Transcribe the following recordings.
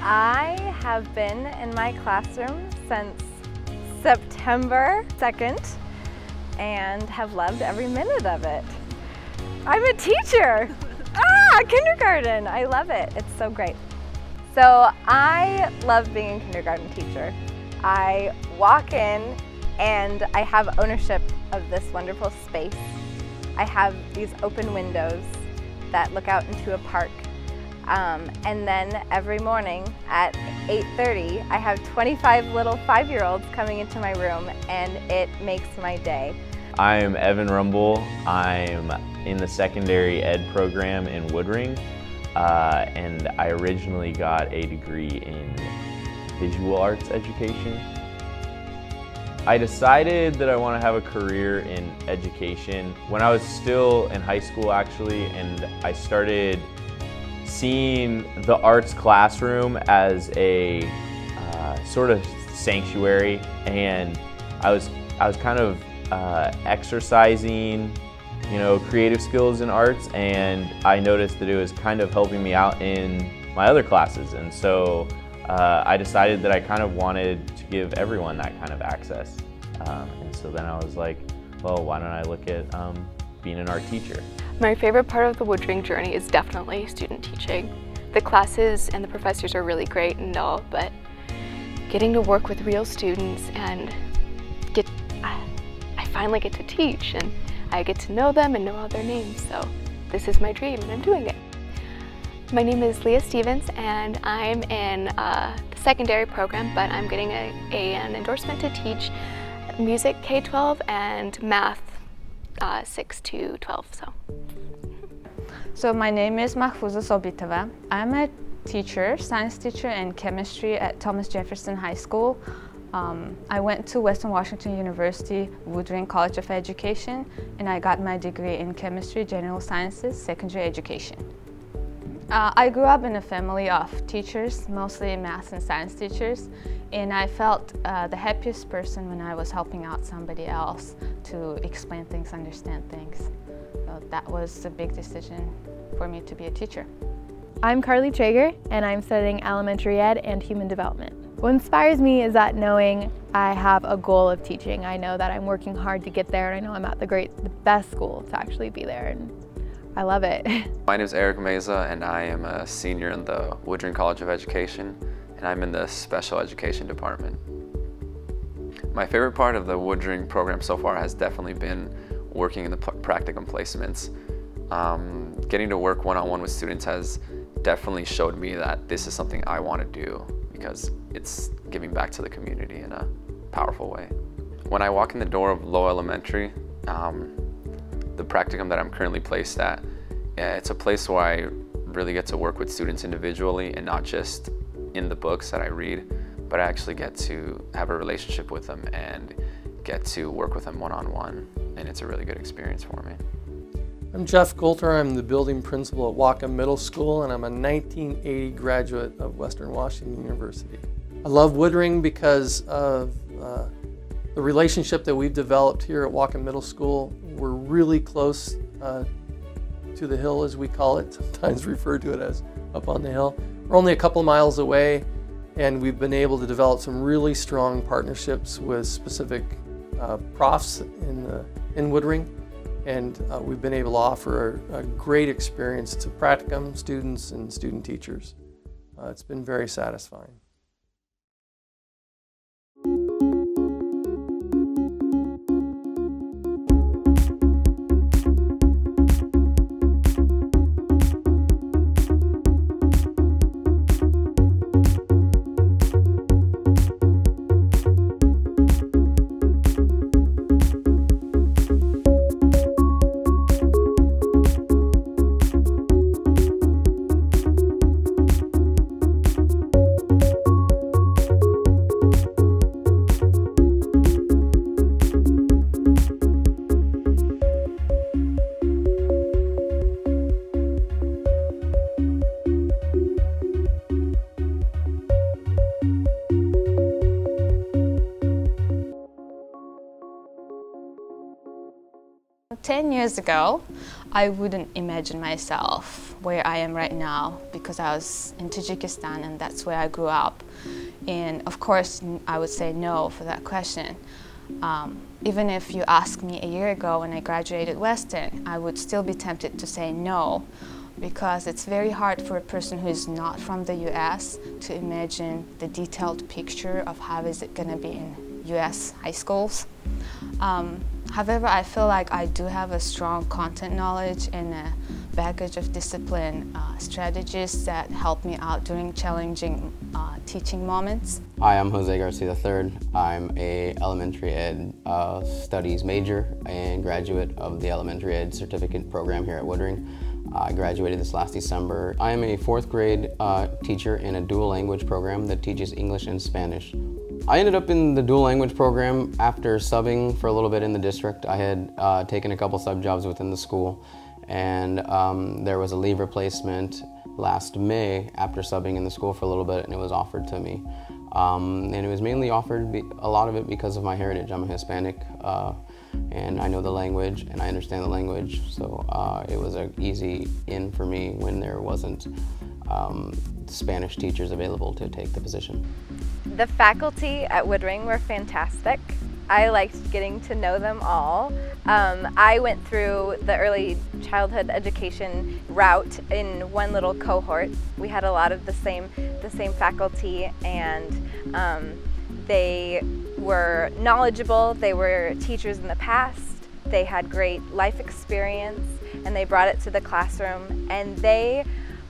I have been in my classroom since September 2nd and have loved every minute of it. I'm a teacher! Kindergarten! I love it. It's so great. So I love being a kindergarten teacher. I walk in and I have ownership of this wonderful space. I have these open windows that look out into a park. And then every morning at 8:30, I have 25 little 5-year-olds coming into my room, and it makes my day. I'm Evan Rumble. I'm in the secondary ed program in Woodring, and I originally got a degree in visual arts education. I decided that I want to have a career in education when I was still in high school, actually, and I started seeing the arts classroom as a sort of sanctuary, and I was kind of exercising, creative skills in arts, and I noticed that it was kind of helping me out in my other classes, and so I decided that I kind of wanted to give everyone that kind of access, and so then I was like, well, why don't I look at being an art teacher? My favorite part of the Woodring journey is definitely student teaching. The classes and the professors are really great and all, but getting to work with real students and I finally get to teach, and I get to know them and know all their names, so this is my dream and I'm doing it. My name is Leah Stevens and I'm in the secondary program, but I'm getting an endorsement to teach music K-12 and math 6 to 12. So my name is Mahfuza Sobitova. I'm a teacher, science teacher and chemistry at Thomas Jefferson High School. I went to Western Washington University, Woodring College of Education, and I got my degree in chemistry, general sciences, secondary education. I grew up in a family of teachers, mostly math and science teachers, and I felt the happiest person when I was helping out somebody else to explain things, understand things. So that was a big decision for me to be a teacher. I'm Carly Traeger, and I'm studying elementary ed and human development. What inspires me is that knowing I have a goal of teaching. I know that I'm working hard to get there, and I know I'm at the best school to actually be there, and I love it. My name is Eric Meza, and I am a senior in the Woodring College of Education, and I'm in the special education department. My favorite part of the Woodring program so far has definitely been working in the practicum placements. Getting to work one-on-one with students has definitely showed me that this is something I want to do because it's giving back to the community in a powerful way. When I walk in the door of Lowell Elementary, the practicum that I'm currently placed at, it's a place where I really get to work with students individually and not just in the books that I read, but I actually get to have a relationship with them and get to work with them one-on-one, and it's a really good experience for me. I'm Jeff Coulter. I'm the building principal at Wacom Middle School, and I'm a 1980 graduate of Western Washington University. I love Woodring because of the relationship that we've developed here at Wacom Middle School. We're really close to the hill, as we call it, sometimes referred to it as up on the hill. We're only a couple miles away, and we've been able to develop some really strong partnerships with specific profs in Woodring, and we've been able to offer a great experience to practicum students and student teachers. It's been very satisfying. Ten years ago, I wouldn't imagine myself where I am right now because I was in Tajikistan and that's where I grew up. And of course, I would say no for that question. Even if you asked me a year ago when I graduated Western, I would still be tempted to say no, because it's very hard for a person who is not from the US to imagine the detailed picture of how is it going to be in US high schools. However, I feel like I do have a strong content knowledge and a baggage of discipline strategies that help me out during challenging teaching moments. Hi, I'm Jose Garcia III. I'm a elementary ed studies major and graduate of the elementary ed certificate program here at Woodring. I graduated this last December. I am a 4th grade teacher in a dual language program that teaches English and Spanish. I ended up in the dual language program after subbing for a little bit in the district. I had taken a couple sub jobs within the school, and there was a leave replacement last May after subbing in the school for a little bit, and it was offered to me. And it was mainly offered, a lot of it because of my heritage. I'm a Hispanic, and I know the language and I understand the language, so it was an easy in for me when there wasn't Spanish teachers available to take the position. The faculty at Woodring were fantastic. I liked getting to know them all. I went through the early childhood education route in one little cohort. We had a lot of the same faculty, and they were knowledgeable. They were teachers in the past. They had great life experience, and they brought it to the classroom, and they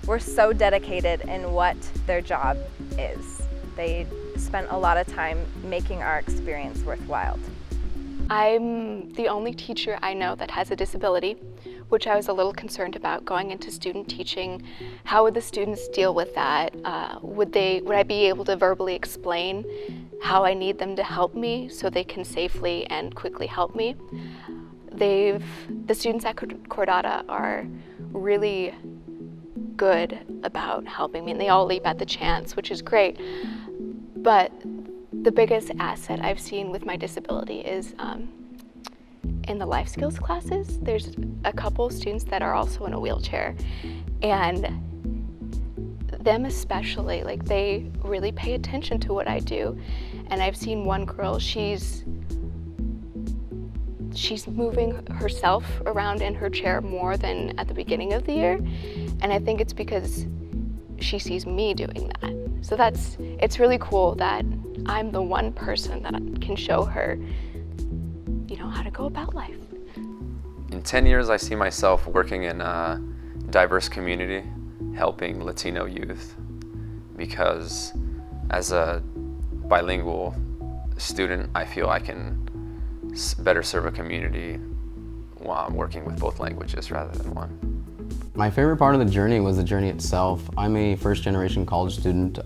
were so dedicated in what their job is. They spent a lot of time making our experience worthwhile. I'm the only teacher I know that has a disability, which I was a little concerned about going into student teaching. How would the students deal with that? Would I be able to verbally explain how I need them to help me so they can safely and quickly help me? The students at Cordata are really good about helping me, and they all leap at the chance, which is great. But the biggest asset I've seen with my disability is in the life skills classes. There's a couple students that are also in a wheelchair, and them especially, like, they really pay attention to what I do. And I've seen one girl, she's moving herself around in her chair more than at the beginning of the year, and I think it's because she sees me doing that. So it's really cool that I'm the one person that can show her, how to go about life. In 10 years, I see myself working in a diverse community, helping Latino youth, because as a bilingual student, I feel I can better serve a community while I'm working with both languages rather than one. My favorite part of the journey was the journey itself. I'm a first-generation college student,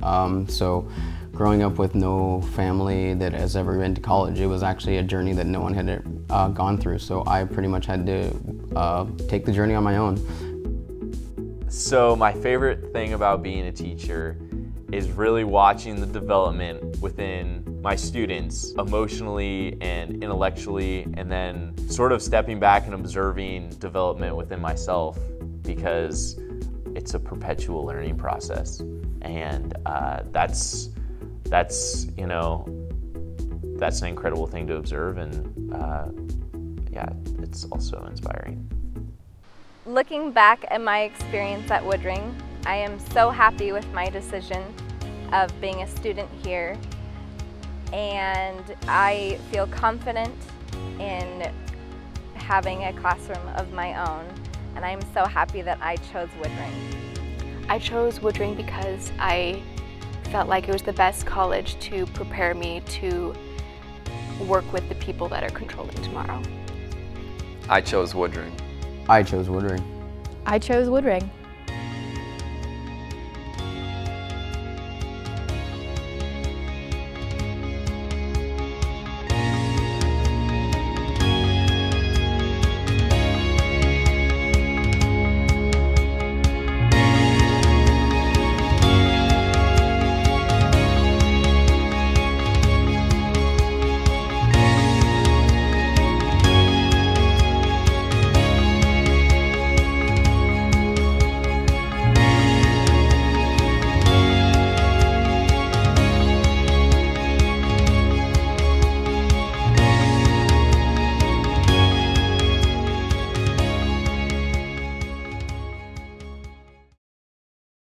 so growing up with no family that has ever been to college, it was actually a journey that no one had gone through, so I pretty much had to take the journey on my own. So my favorite thing about being a teacher is really watching the development within my students emotionally and intellectually, and then sort of stepping back and observing development within myself, because it's a perpetual learning process, and that's an incredible thing to observe, and yeah, it's also inspiring. Looking back at my experience at Woodring, I am so happy with my decision of being a student here, and I feel confident in having a classroom of my own, and I'm so happy that I chose Woodring. I chose Woodring because I felt like it was the best college to prepare me to work with the people that are controlling tomorrow. I chose Woodring. I chose Woodring. I chose Woodring.